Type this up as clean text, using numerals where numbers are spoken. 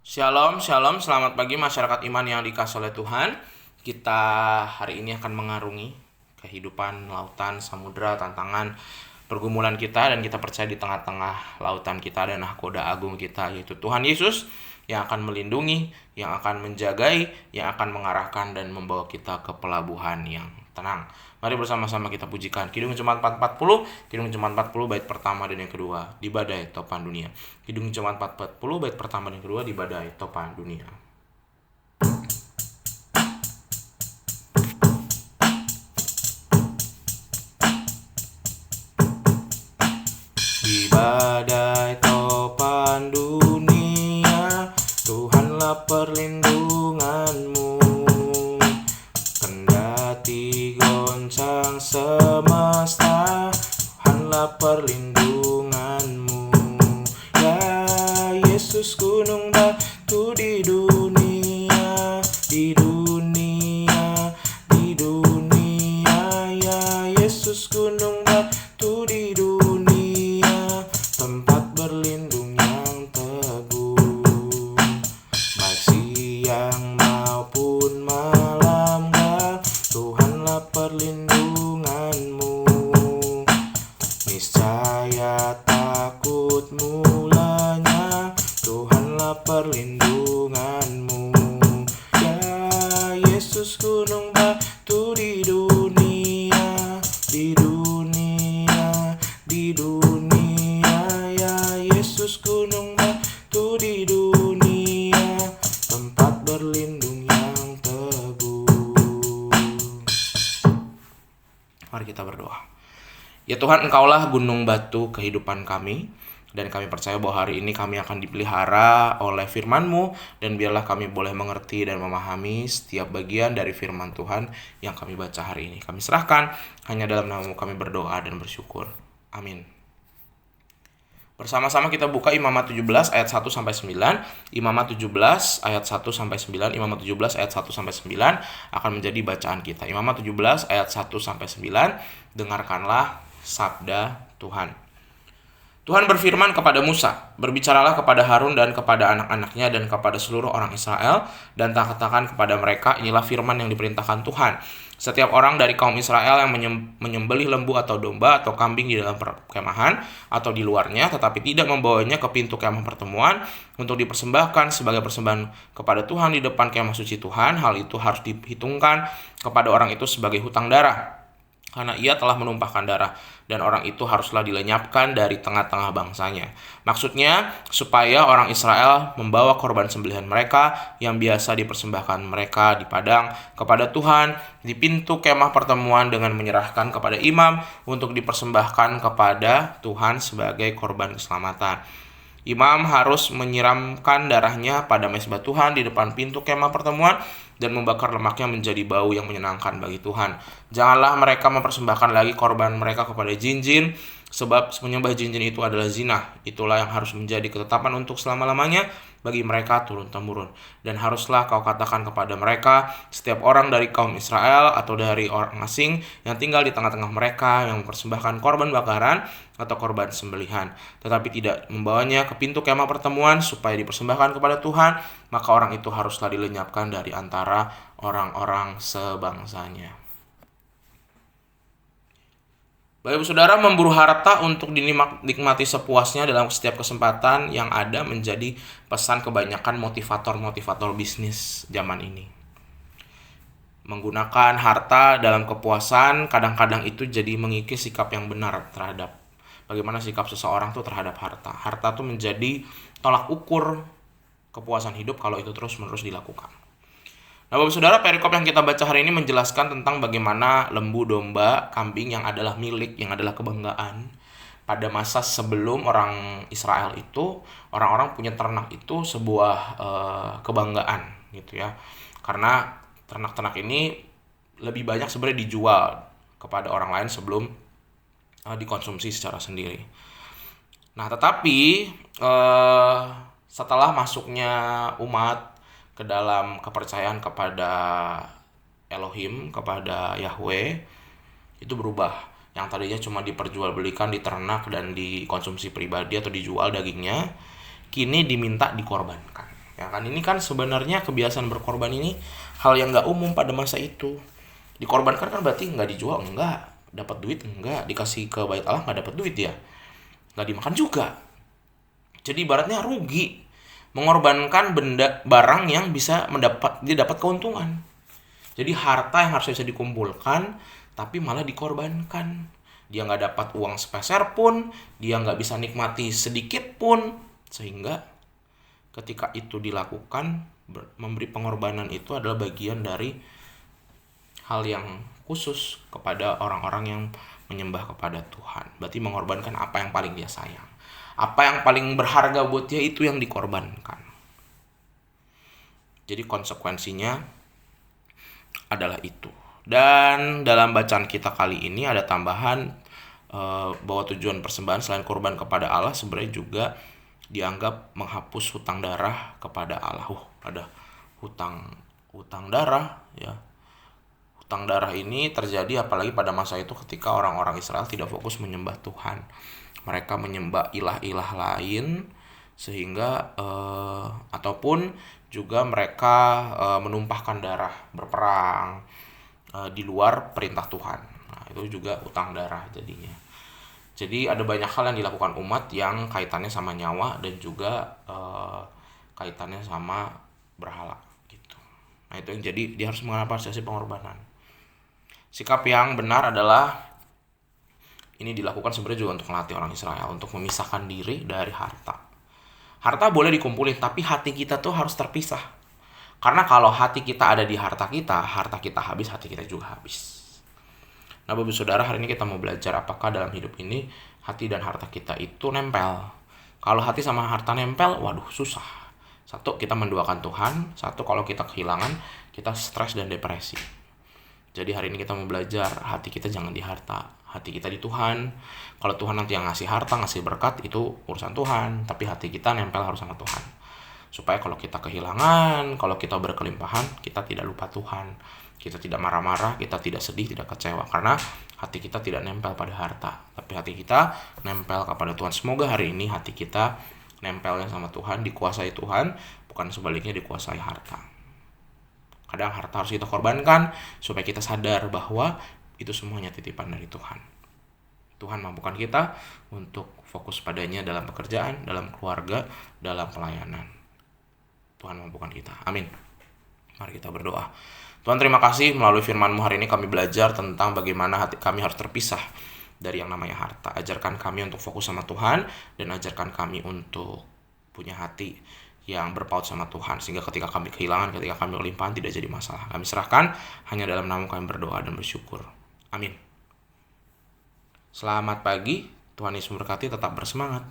Shalom, shalom, selamat pagi masyarakat iman yang dikasihi oleh Tuhan. Kita hari ini akan mengarungi kehidupan lautan, samudra, tantangan, pergumulan kita. Dan kita percaya di tengah-tengah lautan kita ada nahkoda agung kita, yaitu Tuhan Yesus, yang akan melindungi, yang akan menjagai, yang akan mengarahkan dan membawa kita ke pelabuhan yang tenang. Mari bersama-sama kita pujikan Kidung Jemaat 440, Kidung Jemaat 40 bait pertama dan yang kedua di badai topan dunia. Kidung Jemaat 440 bait pertama dan yang kedua di badai topan dunia. Di badai topan dunia, Tuhanlah perlindunganmu. Kendati goncang semesta, Tuhanlah perlindunganmu. Ya Yesus, gunung batu di dunia, di dunia, di dunia. Ya Yesus, gunung batu di dunia, tempat berlindung yang teguh. Baik siang maupun malam, Tuhanlah perlindunganmu. Niscaya takut mulanya, Tuhanlah perlindunganmu. Ya Yesus, gunung batu di dunia, di dunia, di dunia. Ya Yesus, gunung batu di dunia, tempat berlindung yang teguh. Mari kita berdoa. Ya Tuhan, Engkaulah gunung batu kehidupan kami, dan kami percaya bahwa hari ini kami akan dipelihara oleh firman-Mu, dan biarlah kami boleh mengerti dan memahami setiap bagian dari firman Tuhan yang kami baca hari ini. Kami serahkan, hanya dalam nama-Mu kami berdoa dan bersyukur. Amin. Bersama-sama kita buka Imamat 17 ayat 1 sampai 9. Imamat 17 ayat 1 sampai 9. Imamat 17 ayat 1 sampai 9 akan menjadi bacaan kita. Imamat 17 ayat 1 sampai 9. Dengarkanlah sabda Tuhan. Tuhan berfirman kepada Musa, "Berbicaralah kepada Harun dan kepada anak-anaknya dan kepada seluruh orang Israel, dan katakan kepada mereka, inilah firman yang diperintahkan Tuhan. Setiap orang dari kaum Israel yang menyembelih lembu atau domba atau kambing di dalam perkemahan atau di luarnya, tetapi tidak membawanya ke pintu kemah pertemuan untuk dipersembahkan sebagai persembahan kepada Tuhan di depan kemah suci Tuhan, hal itu harus dihitungkan kepada orang itu sebagai hutang darah, karena ia telah menumpahkan darah, dan orang itu haruslah dilenyapkan dari tengah-tengah bangsanya." Maksudnya, supaya orang Israel membawa korban sembelihan mereka yang biasa dipersembahkan mereka di padang kepada Tuhan di pintu kemah pertemuan dengan menyerahkan kepada imam untuk dipersembahkan kepada Tuhan sebagai korban keselamatan. Imam harus menyiramkan darahnya pada mezbah Tuhan di depan pintu kemah pertemuan dan membakar lemaknya menjadi bau yang menyenangkan bagi Tuhan. Janganlah mereka mempersembahkan lagi korban mereka kepada jin-jin, sebab menyembah jin-jin itu adalah zina. Itulah yang harus menjadi ketetapan untuk selama-lamanya bagi mereka turun-temurun. Dan haruslah kau katakan kepada mereka, setiap orang dari kaum Israel atau dari orang asing yang tinggal di tengah-tengah mereka yang mempersembahkan korban bakaran atau korban sembelihan, tetapi tidak membawanya ke pintu kemah pertemuan supaya dipersembahkan kepada Tuhan, maka orang itu haruslah dilenyapkan dari antara orang-orang sebangsanya. Bapak Ibu Saudara, memburu harta untuk dinikmati sepuasnya dalam setiap kesempatan yang ada menjadi pesan kebanyakan motivator-motivator bisnis zaman ini. Menggunakan harta dalam kepuasan kadang-kadang itu jadi mengikis sikap yang benar terhadap bagaimana sikap seseorang tuh terhadap harta. Harta tuh menjadi tolak ukur kepuasan hidup kalau itu terus-menerus dilakukan. Nah, Bapak Saudara, perikop yang kita baca hari ini menjelaskan tentang bagaimana lembu, domba, kambing yang adalah milik, yang adalah kebanggaan. Pada masa sebelum orang Israel itu, orang-orang punya ternak itu sebuah kebanggaan gitu ya. Karena ternak-ternak ini lebih banyak sebenarnya dijual kepada orang lain sebelum dikonsumsi secara sendiri. Nah, tetapi setelah masuknya umat ke dalam kepercayaan kepada Elohim, kepada Yahweh, itu berubah. Yang tadinya cuma diperjualbelikan, diternak dan dikonsumsi pribadi atau dijual dagingnya, kini diminta dikorbankan. Ya kan, ini kan sebenarnya kebiasaan berkorban ini hal yang nggak umum pada masa itu. Dikorbankan kan berarti nggak dijual, enggak, dapat duit enggak, dikasih ke bait Allah nggak dapat duit ya, nggak dimakan juga. Jadi ibaratnya rugi mengorbankan barang yang bisa dia dapat keuntungan. Jadi harta yang harusnya bisa dikumpulkan tapi malah dikorbankan. Dia nggak dapat uang sepeser pun, dia nggak bisa nikmati sedikit pun, sehingga ketika itu dilakukan, memberi pengorbanan itu adalah bagian dari hal yang khusus kepada orang-orang yang menyembah kepada Tuhan. Berarti mengorbankan apa yang paling dia sayang. Apa yang paling berharga buat dia itu yang dikorbankan. Jadi konsekuensinya adalah itu. Dan dalam bacaan kita kali ini ada tambahan bahwa tujuan persembahan selain korban kepada Allah sebenarnya juga dianggap menghapus hutang darah kepada Allah. Ada hutang darah ya. Hutang darah ini terjadi apalagi pada masa itu ketika orang-orang Israel tidak fokus menyembah Tuhan. Mereka menyembah ilah-ilah lain sehingga ataupun juga mereka menumpahkan darah berperang di luar perintah Tuhan. Nah, itu juga hutang darah jadinya. Jadi ada banyak hal yang dilakukan umat yang kaitannya sama nyawa dan juga kaitannya sama berhala gitu. Nah, itu yang jadi dia harus mengapresiasi pengorbanan. Sikap yang benar adalah ini dilakukan sebenarnya juga untuk melatih orang Israel untuk memisahkan diri dari harta. Harta boleh dikumpulin, tapi hati kita tuh harus terpisah. Karena kalau hati kita ada di harta kita habis, hati kita juga habis. Nah, Bapak Saudara, hari ini kita mau belajar apakah dalam hidup ini hati dan harta kita itu nempel. Kalau hati sama harta nempel, waduh susah. Satu, kita menduakan Tuhan. Satu, kalau kita kehilangan, kita stres dan depresi. Jadi hari ini kita mau belajar hati kita jangan di harta, hati kita di Tuhan. Kalau Tuhan nanti yang ngasih harta, ngasih berkat, itu urusan Tuhan. Tapi hati kita nempel harus sama Tuhan. Supaya kalau kita kehilangan, kalau kita berkelimpahan, kita tidak lupa Tuhan. Kita tidak marah-marah, kita tidak sedih, tidak kecewa. Karena hati kita tidak nempel pada harta. Tapi hati kita nempel kepada Tuhan. Semoga hari ini hati kita nempelnya sama Tuhan, dikuasai Tuhan, bukan sebaliknya dikuasai harta. Kadang harta harus kita korbankan supaya kita sadar bahwa itu semuanya titipan dari Tuhan. Tuhan mampukan kita untuk fokus padanya dalam pekerjaan, dalam keluarga, dalam pelayanan. Tuhan mampukan kita. Amin. Mari kita berdoa. Tuhan, terima kasih melalui firman-Mu hari ini kami belajar tentang bagaimana hati kami harus terpisah dari yang namanya harta. Ajarkan kami untuk fokus sama Tuhan dan ajarkan kami untuk punya hati yang berpaut sama Tuhan. Sehingga ketika kami kehilangan, ketika kami kelimpahan tidak jadi masalah. Kami serahkan hanya dalam nama kami berdoa dan bersyukur. Amin. Selamat pagi, Tuhan Yesus memberkati, tetap bersemangat.